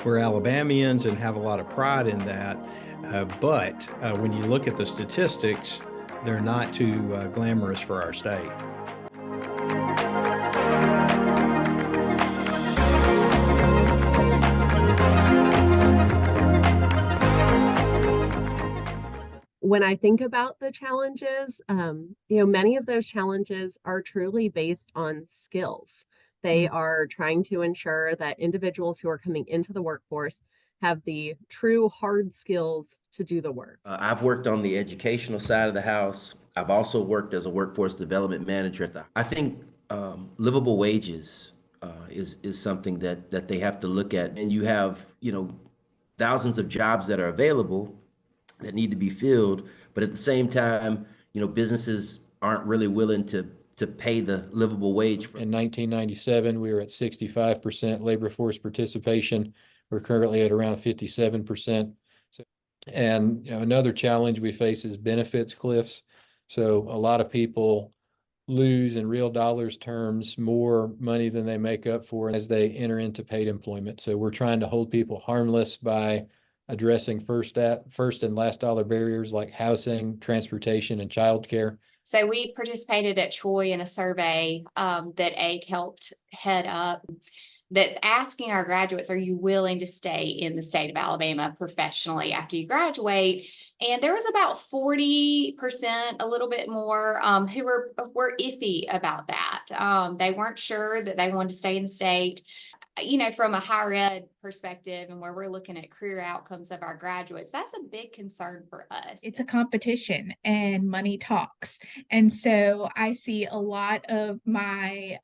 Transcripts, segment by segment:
We're Alabamians and have a lot of pride in that. But when you look at the statistics, they're not too glamorous for our state. When I think about the challenges, many of those challenges are truly based on skills. They are trying to ensure that individuals who are coming into the workforce have the true hard skills to do the work. I've worked on the educational side of the house. I've also worked as a workforce development manager I think livable wages is something that they have to look at. And you have, thousands of jobs that are available that need to be filled, but at the same time, businesses aren't really willing to pay the livable wage. In 1997, we were at 65% labor force participation. We're currently at around 57%. And another challenge we face is benefits cliffs. So a lot of people lose in real dollars terms more money than they make up for as they enter into paid employment. So we're trying to hold people harmless by addressing first and last dollar barriers like housing, transportation, and childcare. So we participated at Troy in a survey that AIG helped head up that's asking our graduates, are you willing to stay in the state of Alabama professionally after you graduate? And there was about 40%, a little bit more, who were iffy about that. They weren't sure that they wanted to stay in the state. From a higher ed perspective and where we're looking at career outcomes of our graduates, that's a big concern for us. It's a competition and money talks. And so I see a lot of my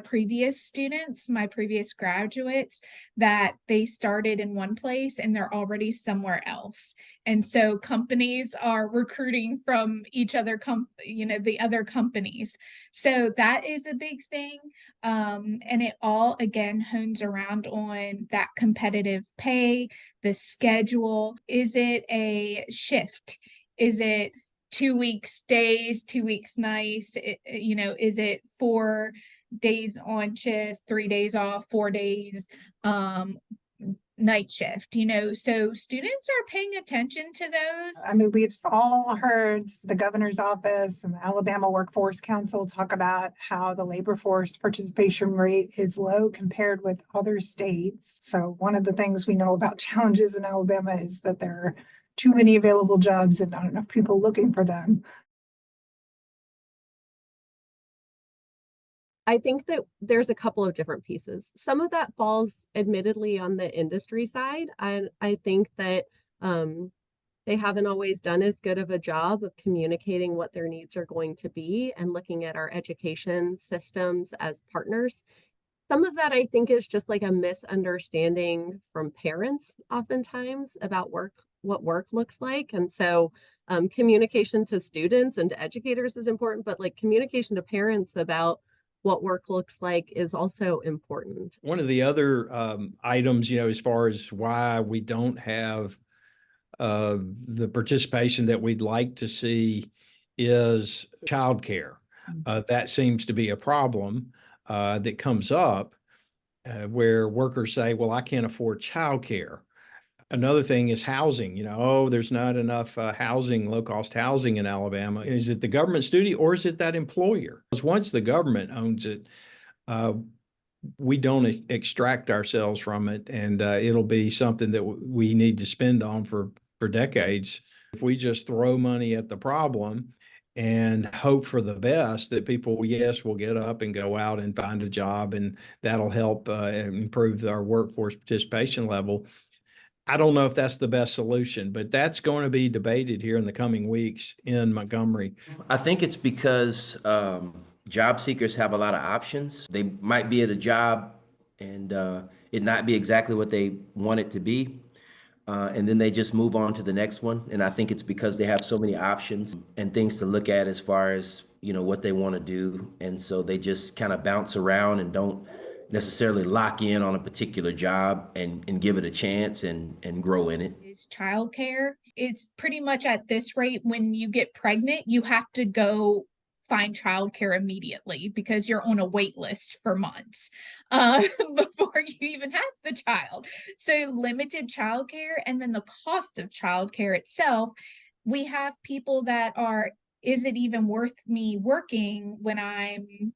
previous students, my previous graduates, that they started in one place and they're already somewhere else. And so companies are recruiting from each other, the other companies. So that is a big thing. And it all, again, hones around on that competitive pay, the schedule. Is it a shift? Is it 2 weeks days, 2 weeks nights? Is it 4 days on shift, 3 days off, 4 days night shift? So students are paying attention to those. I mean, we've all heard the governor's office and the Alabama Workforce Council talk about how the labor force participation rate is low compared with other states. So one of the things we know about challenges in Alabama is that there are too many available jobs and not enough people looking for them. I think that there's a couple of different pieces. Some of that falls admittedly on the industry side. I think that they haven't always done as good of a job of communicating what their needs are going to be and looking at our education systems as partners. Some of that I think is just like a misunderstanding from parents oftentimes about what work looks like. And so communication to students and to educators is important, but like communication to parents about what work looks like is also important. One of the other items, as far as why we don't have the participation that we'd like to see is childcare. That seems to be a problem that comes up where workers say, well, I can't afford childcare. Another thing is housing. There's not enough housing, low-cost housing in Alabama. Is it the government's duty or is it that employer? Because once the government owns it, we don't extract ourselves from it, and it'll be something that we need to spend on for decades. If we just throw money at the problem and hope for the best, that people, yes, will get up and go out and find a job, and that'll help improve our workforce participation level. I don't know if that's the best solution, but that's going to be debated here in the coming weeks in Montgomery. I think it's because job seekers have a lot of options. They might be at a job and it not be exactly what they want it to be. And then they just move on to the next one. And I think it's because they have so many options and things to look at as far as, what they want to do. And so they just kind of bounce around and don't necessarily lock in on a particular job and give it a chance and grow in it. Is childcare. It's pretty much at this rate, when you get pregnant, you have to go find childcare immediately because you're on a wait list for months before you even have the child. So limited childcare, and then the cost of childcare itself. We have people that are, is it even worth me working when I'm,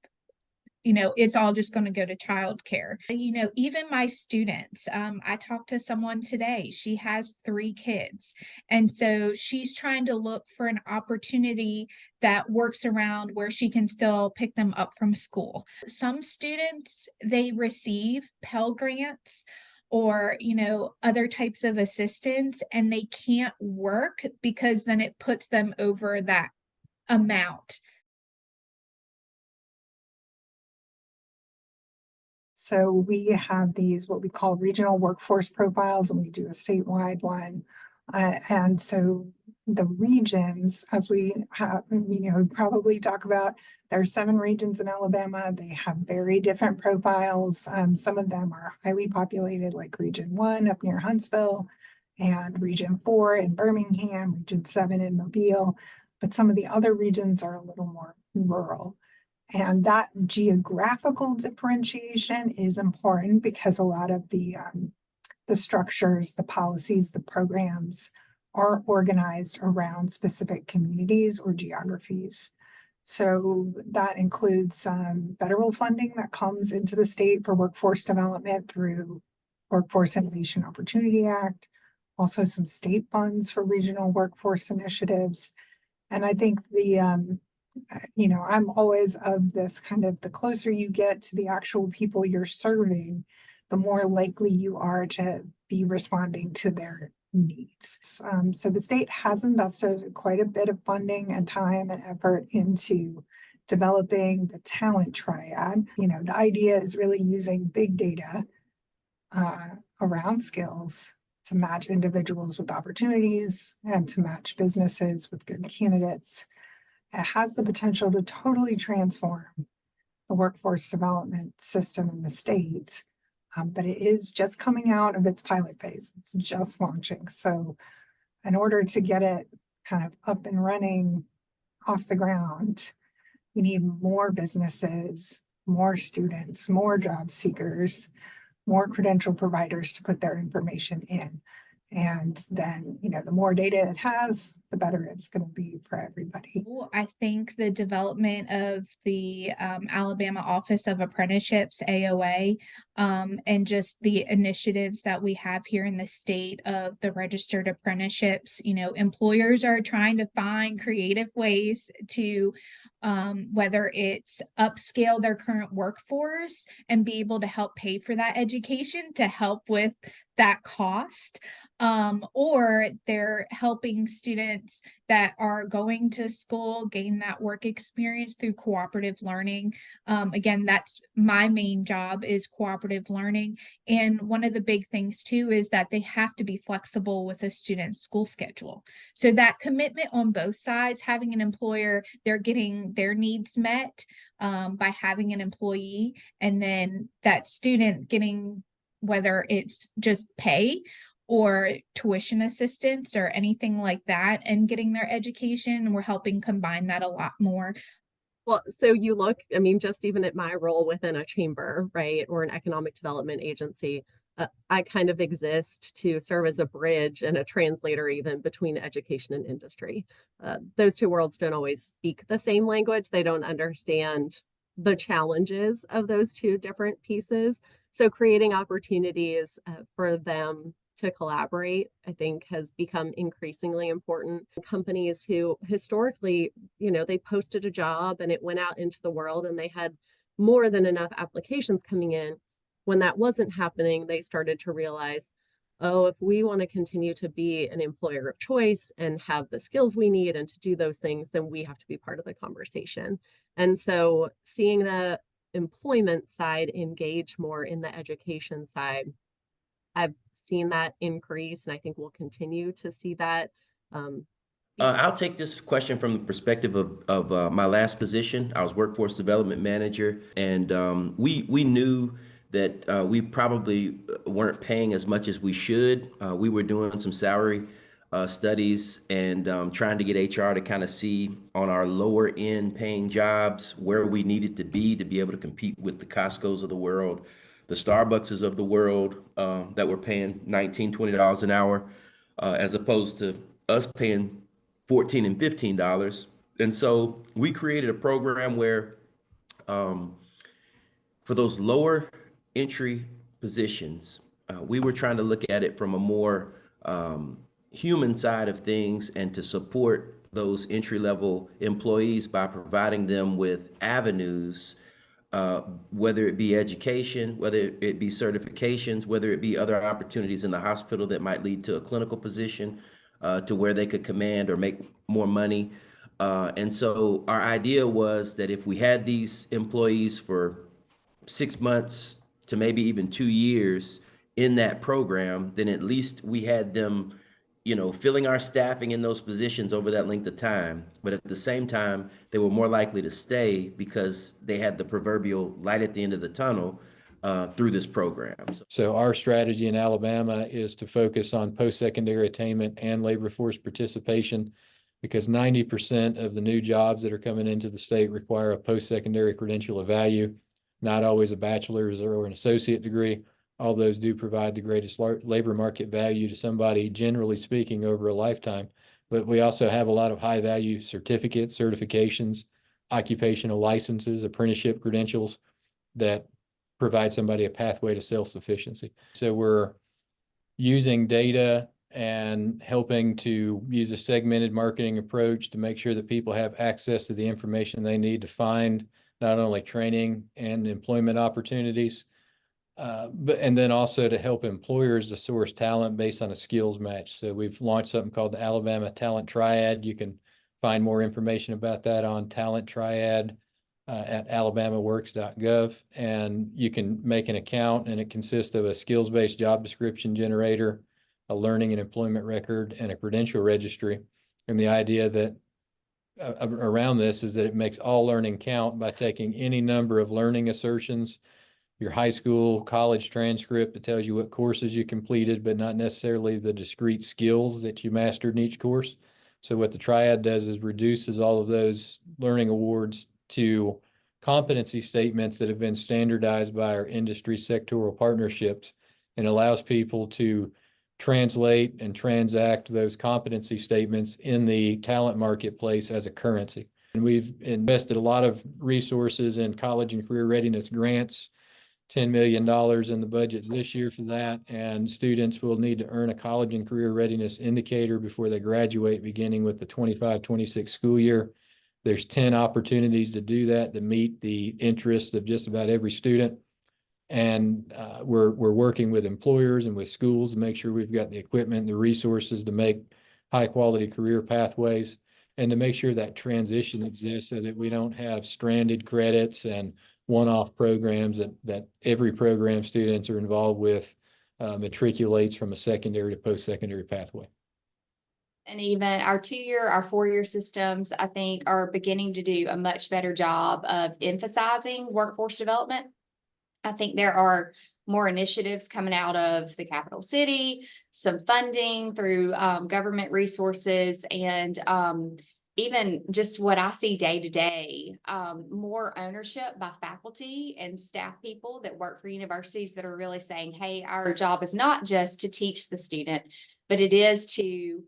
it's all just going to go to childcare. Even my students, I talked to someone today, she has 3 kids. And so she's trying to look for an opportunity that works around where she can still pick them up from school. Some students, they receive Pell Grants or, other types of assistance, and they can't work because then it puts them over that amount. So we have these, what we call regional workforce profiles, and we do a statewide one. And so the regions, as we have, probably talk about, there are 7 regions in Alabama. They have very different profiles. Some of them are highly populated, like Region 1 up near Huntsville, and Region 4 in Birmingham, Region 7 in Mobile. But some of the other regions are a little more rural. And that geographical differentiation is important because a lot of the structures, the policies, the programs are organized around specific communities or geographies. So that includes some federal funding that comes into the state for workforce development through Workforce Innovation Opportunity Act, also some state funds for regional workforce initiatives. And I think I'm always of this kind of, the closer you get to the actual people you're serving, the more likely you are to be responding to their needs. So the state has invested quite a bit of funding and time and effort into developing the talent triad. The idea is really using big data around skills to match individuals with opportunities and to match businesses with good candidates. It has the potential to totally transform the workforce development system in the states, but it is just coming out of its pilot phase. It's just launching. So in order to get it kind of up and running off the ground, we need more businesses, more students, more job seekers, more credential providers to put their information in. And then, the more data it has, the better it's going to be for everybody. I think the development of the Alabama Office of Apprenticeships, AOA, and just the initiatives that we have here in the state of the registered apprenticeships, employers are trying to find creative ways to whether it's upscale their current workforce and be able to help pay for that education to help with that cost, or they're helping students that are going to school gain that work experience through cooperative learning. Again, that's my main job, is cooperative learning. And one of the big things too is that they have to be flexible with a student's school schedule. So that commitment on both sides, having an employer, they're getting their needs met by having an employee, and then that student getting, whether it's just pay or tuition assistance or anything like that, and getting their education. We're helping combine that a lot more. Well, so you look, just even at my role within a chamber, right, or an economic development agency, I kind of exist to serve as a bridge and a translator even between education and industry. Those two worlds don't always speak the same language. They don't understand the challenges of those two different pieces. So creating opportunities for them to collaborate, I think, has become increasingly important. Companies who historically, they posted a job and it went out into the world and they had more than enough applications coming in. When that wasn't happening, they started to realize, oh, if we want to continue to be an employer of choice and have the skills we need and to do those things, then we have to be part of the conversation. And so seeing the employment side engage more in the education side, I've seen that increase, and I think we'll continue to see that. I'll take this question from the perspective of my last position. I was workforce development manager, and we knew that we probably weren't paying as much as we should. We were doing some salary studies and trying to get HR to kind of see on our lower end paying jobs where we needed to be able to compete with the Costco's of the world, the Starbuckses of the world that were paying $19, $20 an hour, as opposed to us paying $14 and $15. And so we created a program where for those lower entry positions, we were trying to look at it from a more human side of things and to support those entry level employees by providing them with avenues, whether it be education, whether it be certifications, whether it be other opportunities in the hospital that might lead to a clinical position, to where they could command or make more money. And so our idea was that if we had these employees for 6 months to maybe even 2 years in that program, then at least we had them, filling our staffing in those positions over that length of time. But at the same time, they were more likely to stay because they had the proverbial light at the end of the tunnel through this program. So our strategy in Alabama is to focus on post-secondary attainment and labor force participation, because 90% of the new jobs that are coming into the state require a post-secondary credential of value, not always a bachelor's or an associate degree. All those do provide the greatest labor market value to somebody, generally speaking, over a lifetime. But we also have a lot of high value certificates, certifications, occupational licenses, apprenticeship credentials that provide somebody a pathway to self-sufficiency. So we're using data and helping to use a segmented marketing approach to make sure that people have access to the information they need to find not only training and employment opportunities, and then also to help employers to source talent based on a skills match. So we've launched something called the Alabama Talent Triad. You can find more information about that on Talent Triad at alabamaworks.gov, and you can make an account, and it consists of a skills-based job description generator, a learning and employment record, and a credential registry. And the idea that around this is that it makes all learning count by taking any number of learning assertions, your high school, college transcript that tells you what courses you completed, but not necessarily the discrete skills that you mastered in each course. So what the Triad does is reduces all of those learning awards to competency statements that have been standardized by our industry sectoral partnerships, and allows people to translate and transact those competency statements in the talent marketplace as a currency. And we've invested a lot of resources in college and career readiness grants, $10 million in the budget this year for that. And students will need to earn a college and career readiness indicator before they graduate, beginning with the 25-26 school year. There's 10 opportunities to do that meet the interests of just about every student. And we're working with employers and with schools to make sure we've got the equipment and the resources to make high quality career pathways, and to make sure that transition exists so that we don't have stranded credits and one-off programs that every program students are involved with matriculates from a secondary to post-secondary pathway. And even our 2-year, our 4-year systems, I think, are beginning to do a much better job of emphasizing workforce development. I think there are more initiatives coming out of the capital city, some funding through government resources, and even just what I see day to day, more ownership by faculty and staff people that work for universities that are really saying, hey, our job is not just to teach the student, but it is to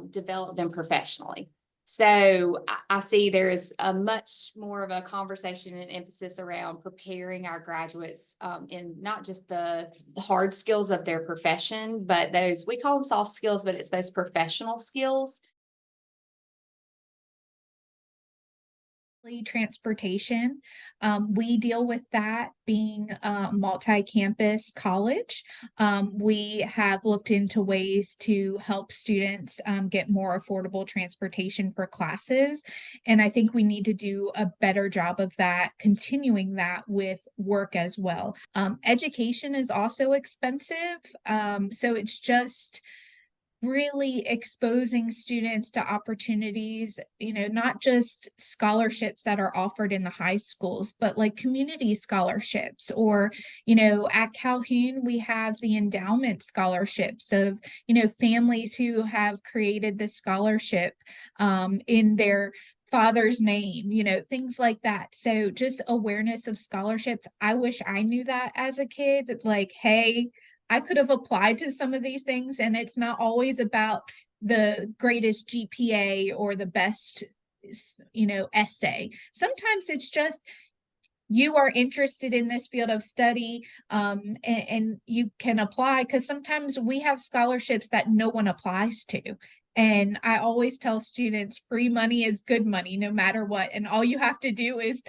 develop them professionally. So I see there is a much more of a conversation and emphasis around preparing our graduates in not just the hard skills of their profession, but those, we call them soft skills, but it's those professional skills. Transportation. We deal with that being a multi-campus college. We have looked into ways to help students get more affordable transportation for classes. And I think we need to do a better job of that, continuing that with work as well. Education is also expensive. So it's just really exposing students to opportunities, not just scholarships that are offered in the high schools, but like community scholarships, or, at Calhoun, we have the endowment scholarships of, families who have created the scholarship in their father's name, things like that. So just awareness of scholarships. I wish I knew that as a kid, like, hey, I could have applied to some of these things, and it's not always about the greatest GPA or the best, essay. Sometimes it's just you are interested in this field of study, and you can apply, because sometimes we have scholarships that no one applies to. And I always tell students, free money is good money no matter what, and all you have to do is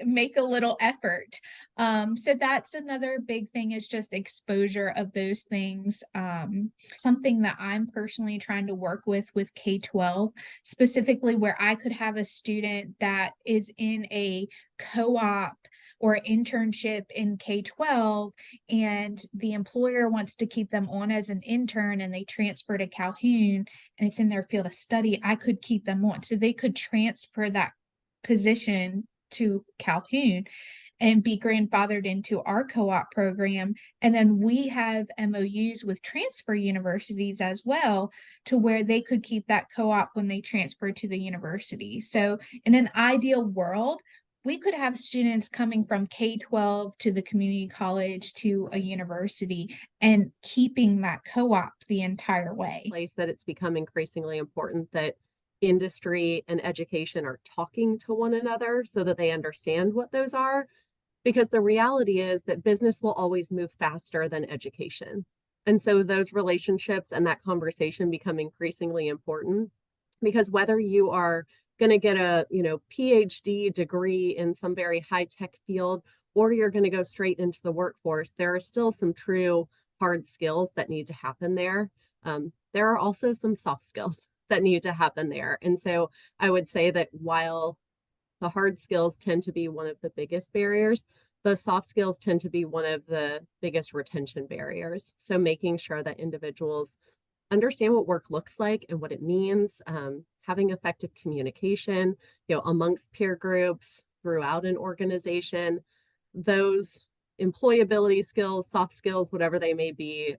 make a little effort. So that's another big thing, is just exposure of those things. Something that I'm personally trying to work with K-12, specifically where I could have a student that is in a co-op or internship in K-12, and the employer wants to keep them on as an intern, and they transfer to Calhoun and it's in their field of study, I could keep them on. So they could transfer that position to Calhoun and be grandfathered into our co-op program. And then we have MOUs with transfer universities as well, to where they could keep that co-op when they transfer to the university. So in an ideal world, we could have students coming from K-12 to the community college to a university and keeping that co-op the entire way. Place that it's become increasingly important that industry and education are talking to one another so that they understand what those are. Because the reality is that business will always move faster than education. And so those relationships and that conversation become increasingly important, because whether you are going to get a PhD degree in some very high tech field, or you're going to go straight into the workforce, there are still some true hard skills that need to happen there. There are also some soft skills that need to happen there. And so I would say that while the hard skills tend to be one of the biggest barriers, the soft skills tend to be one of the biggest retention barriers. So making sure that individuals understand what work looks like and what it means, having effective communication, amongst peer groups, throughout an organization, those employability skills, soft skills, whatever they may be,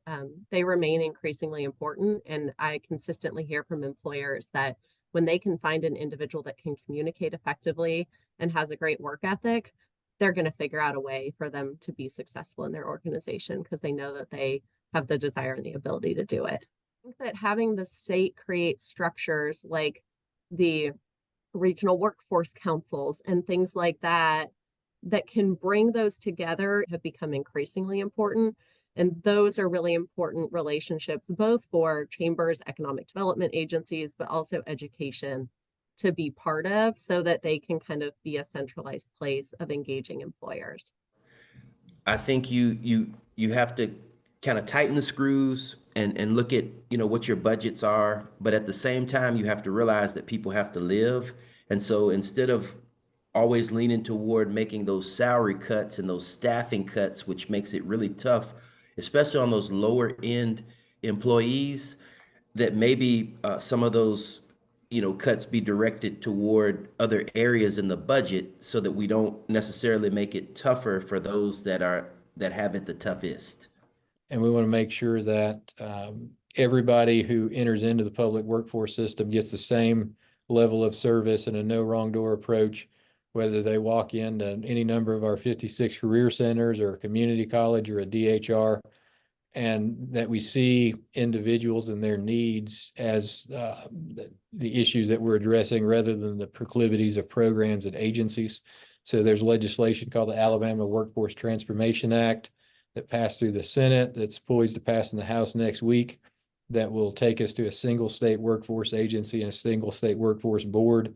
they remain increasingly important. And I consistently hear from employers that when they can find an individual that can communicate effectively and has a great work ethic, they're going to figure out a way for them to be successful in their organization, because they know that they have the desire and the ability to do it. I think that having the state create structures like the regional workforce councils and things like that can bring those together have become increasingly important. And those are really important relationships, both for chambers, economic development agencies, but also education to be part of, so that they can kind of be a centralized place of engaging employers. I think you have to kind of tighten the screws and look at, what your budgets are, but at the same time, you have to realize that people have to live. And so instead of always leaning toward making those salary cuts and those staffing cuts, which makes it really tough, especially on those lower end employees, that maybe some of those cuts be directed toward other areas in the budget, so that we don't necessarily make it tougher for those that have it the toughest. And we want to make sure that everybody who enters into the public workforce system gets the same level of service and a no wrong door approach, whether they walk into any number of our 56 career centers or a community college or a DHR, and that we see individuals and their needs as the issues that we're addressing, rather than the proclivities of programs and agencies. So there's legislation called the Alabama Workforce Transformation Act that passed through the Senate, that's poised to pass in the House next week, that will take us to a single state workforce agency and a single state workforce board.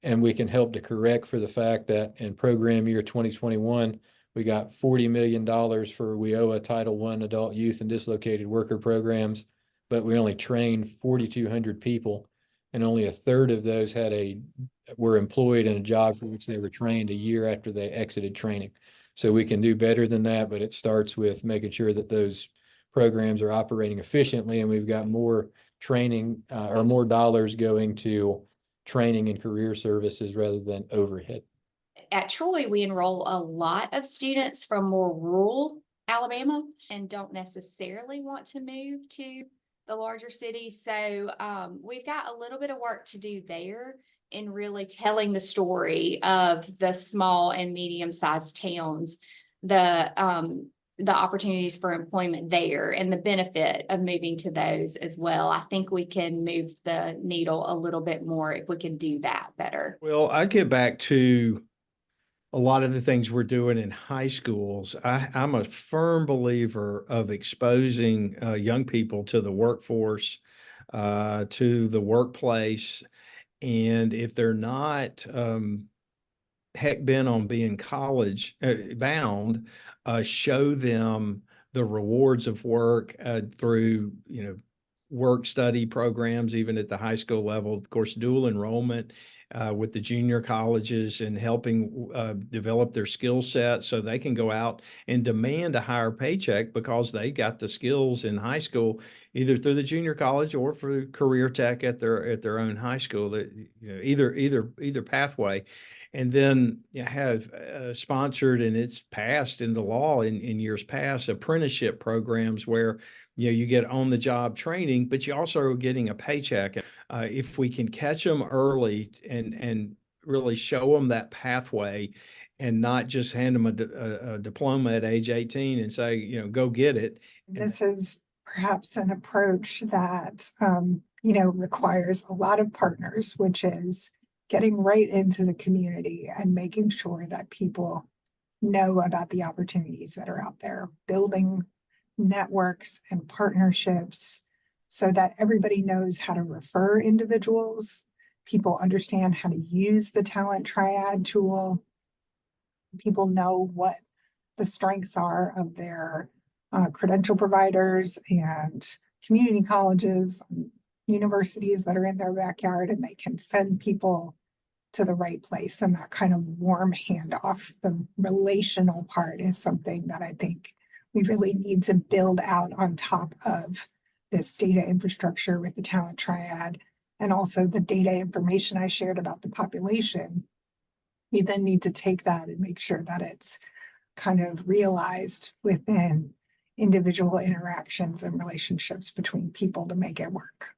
And we can help to correct for the fact that in program year 2021, we got $40 million for WIOA Title I adult, youth, and dislocated worker programs, but we only trained 4,200 people, and only a third of those were employed in a job for which they were trained a year after they exited training. So we can do better than that, but it starts with making sure that those programs are operating efficiently, and we've got more training or more dollars going to training and career services rather than overhead. At Troy, we enroll a lot of students from more rural Alabama and don't necessarily want to move to the larger cities. So we've got a little bit of work to do there in really telling the story of the small and medium-sized towns, the opportunities for employment there and the benefit of moving to those as well. I think we can move the needle a little bit more if we can do that better. Well, I get back to a lot of the things we're doing in high schools. I'm a firm believer of exposing young people to the workforce, to the workplace. And if they're not heck bent on being college bound, show them the rewards of work through, work study programs, even at the high school level, of course, dual enrollment with the junior colleges and helping develop their skill set so they can go out and demand a higher paycheck because they got the skills in high school, either through the junior college or for career tech at their own high school. That either pathway. And then have sponsored, and it's passed into law in years past, apprenticeship programs where you get on the job training, but you also are getting a paycheck. If we can catch them early and really show them that pathway, and not just hand them a diploma at age 18 and say, go get it. This is perhaps an approach that, requires a lot of partners, which is getting right into the community and making sure that people know about the opportunities that are out there, building networks and partnerships so that everybody knows how to refer individuals. People understand how to use the talent triad tool. People know what the strengths are of their credential providers and community colleges, and universities that are in their backyard, and they can send people to the right place. And that kind of warm handoff, the relational part, is something that I think we really need to build out on top of this data infrastructure with the talent triad, and also the data information I shared about the population. We then need to take that and make sure that it's kind of realized within individual interactions and relationships between people to make it work.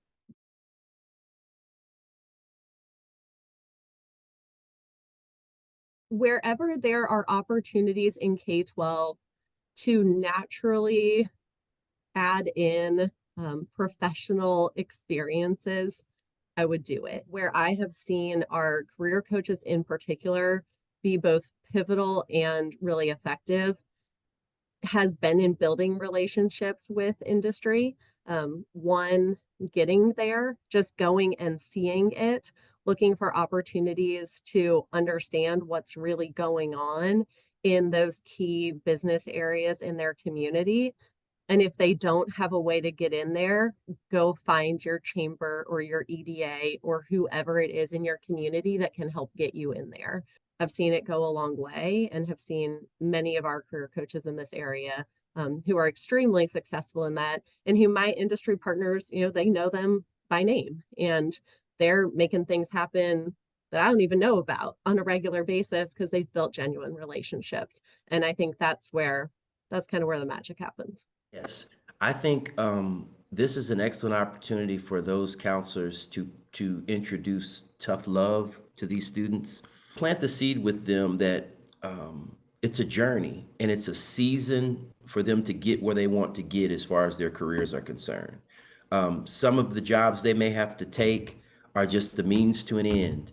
Wherever there are opportunities in K-12 to naturally add in professional experiences, I would do it. Where I have seen our career coaches in particular be both pivotal and really effective has been in building relationships with industry. One, getting there, just going and seeing it, looking for opportunities to understand what's really going on in those key business areas in their community. And if they don't have a way to get in there, go find your chamber or your EDA or whoever it is in your community that can help get you in there. I've seen it go a long way and have seen many of our career coaches in this area who are extremely successful in that, and who my industry partners, they know them by name, and they're making things happen that I don't even know about on a regular basis because they've built genuine relationships. And I think that's kind of where the magic happens. Yes, I think this is an excellent opportunity for those counselors to introduce tough love to these students. Plant the seed with them that it's a journey and it's a season for them to get where they want to get as far as their careers are concerned. Some of the jobs they may have to take are just the means to an end.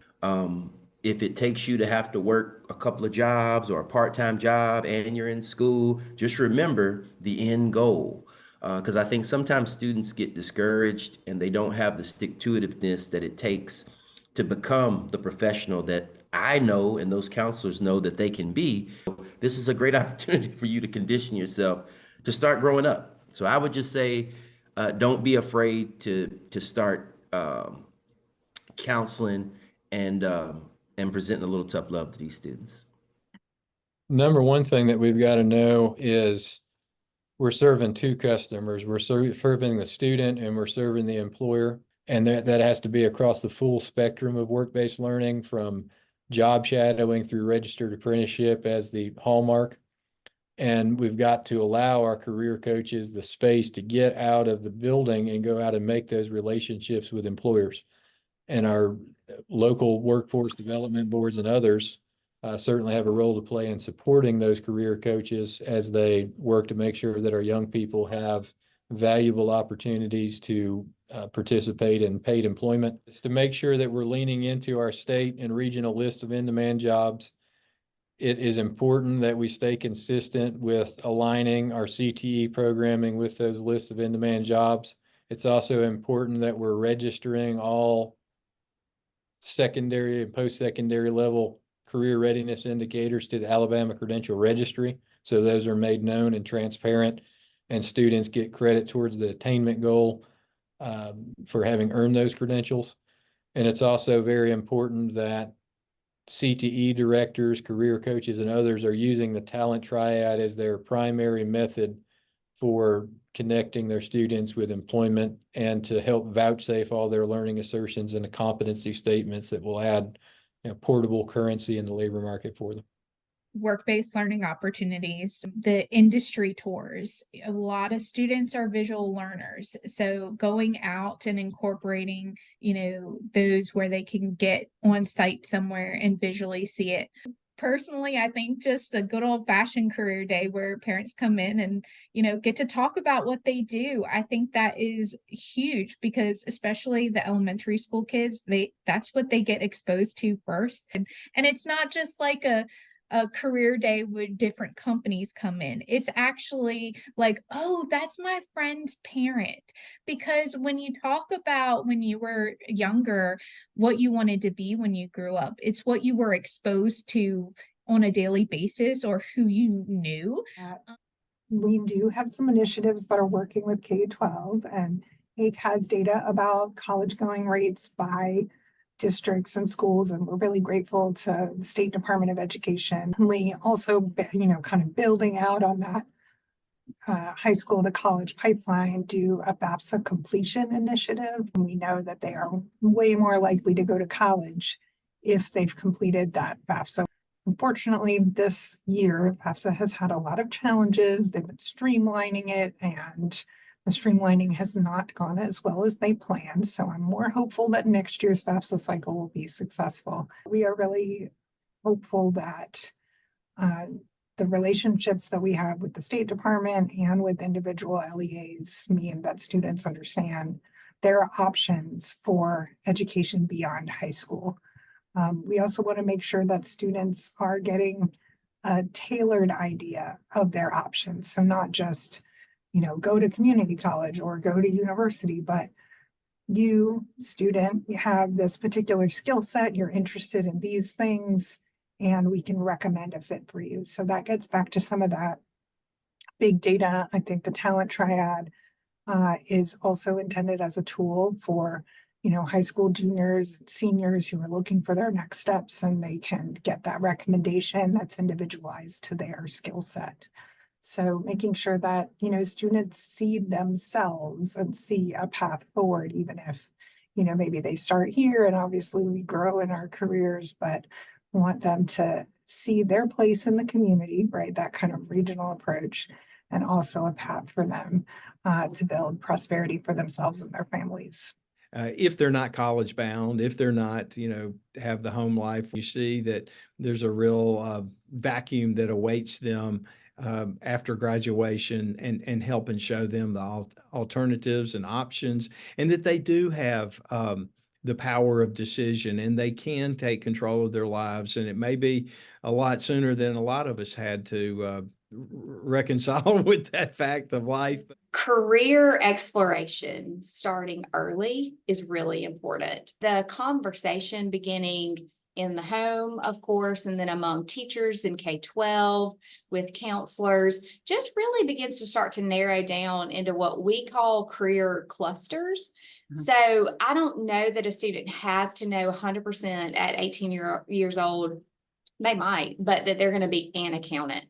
If it takes you to have to work a couple of jobs or a part-time job and you're in school, just remember the end goal. Because I think sometimes students get discouraged and they don't have the stick-to-itiveness that it takes to become the professional that I know and those counselors know that they can be. This is a great opportunity for you to condition yourself to start growing up. So I would just say, don't be afraid to start counseling and presenting a little tough love to these students. Number one thing that we've got to know is we're serving two customers. We're serving the student and we're serving the employer. And that has to be across the full spectrum of work-based learning, from job shadowing through registered apprenticeship as the hallmark. And we've got to allow our career coaches the space to get out of the building and go out and make those relationships with employers. And our local workforce development boards and others certainly have a role to play in supporting those career coaches as they work to make sure that our young people have valuable opportunities to participate in paid employment. It's to make sure that we're leaning into our state and regional list of in-demand jobs. It is important that we stay consistent with aligning our CTE programming with those lists of in-demand jobs. It's also important that we're registering all secondary and post-secondary level career readiness indicators to the Alabama Credential Registry. So those are made known and transparent, and students get credit towards the attainment goal for having earned those credentials. And it's also very important that CTE directors, career coaches, and others are using the talent triad as their primary method for connecting their students with employment and to help vouchsafe all their learning assertions and the competency statements that will add portable currency in the labor market for them. Work-based learning opportunities, the industry tours. A lot of students are visual learners. So going out and incorporating, those where they can get on site somewhere and visually see it. Personally, I think just a good old-fashioned career day where parents come in and, get to talk about what they do. I think that is huge, because especially the elementary school kids, that's what they get exposed to first. And it's not just like a career day with different companies come in. It's actually like, oh, that's my friend's parent. Because when you talk about when you were younger, what you wanted to be when you grew up, it's what you were exposed to on a daily basis or who you knew. We do have some initiatives that are working with K-12, and AIC has data about college going rates by districts and schools, and we're really grateful to the State Department of Education. We also, kind of building out on that high school to college pipeline, do a FAFSA completion initiative. And we know that they are way more likely to go to college if they've completed that FAFSA. Unfortunately, this year, FAFSA has had a lot of challenges. They've been streamlining it, and the streamlining has not gone as well as they planned. So I'm more hopeful that next year's FAFSA cycle will be successful. We are really hopeful that the relationships that we have with the State Department and with individual LEAs mean that students understand there are options for education beyond high school. We also want to make sure that students are getting a tailored idea of their options. So not just, go to community college or go to university, but you, student, you have this particular skill set, you're interested in these things, and we can recommend a fit for you. So that gets back to some of that big data. I think the talent triad is also intended as a tool for high school juniors, seniors who are looking for their next steps, and they can get that recommendation that's individualized to their skill set. So making sure that, students see themselves and see a path forward, even if, maybe they start here and obviously we grow in our careers, but we want them to see their place in the community, right? That kind of regional approach, and also a path for them to build prosperity for themselves and their families. If they're not college bound, if they're not, have the home life, you see that there's a real vacuum that awaits them after graduation, and help and show them the alternatives and options, and that they do have the power of decision, and they can take control of their lives. And it may be a lot sooner than a lot of us had to reconcile with that fact of life. Career exploration starting early is really important. The conversation beginning in the home, of course, and then among teachers in K-12 with counselors just really begins to start to narrow down into what we call career clusters. So I don't know that a student has to know 100% at 18 years old. They might, but that they're going to be an accountant,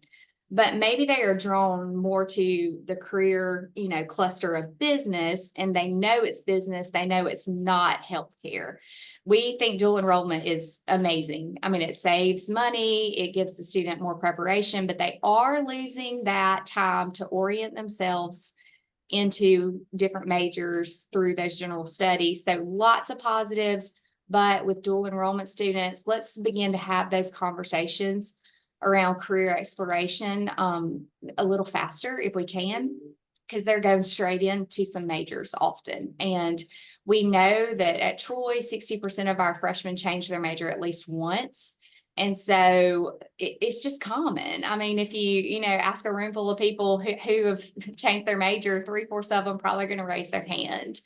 but maybe they are drawn more to the career, cluster of business, and they know it's business, they know it's not healthcare. We think dual enrollment is amazing. I mean, it saves money, it gives the student more preparation, but they are losing that time to orient themselves into different majors through those general studies. So lots of positives, but with dual enrollment students, let's begin to have those conversations around career exploration a little faster if we can, because they're going straight into some majors often. And we know that at Troy, 60% of our freshmen change their major at least once. And so it's just common. I mean, if you ask a room full of people who have changed their major, 3/4 of them probably going to raise their hand.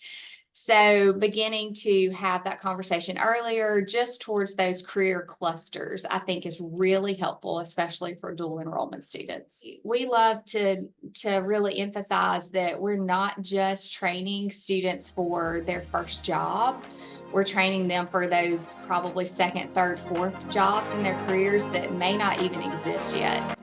So beginning to have that conversation earlier, just towards those career clusters, I think is really helpful, especially for dual enrollment students. We love to really emphasize that we're not just training students for their first job. We're training them for those probably second, third, fourth jobs in their careers that may not even exist yet.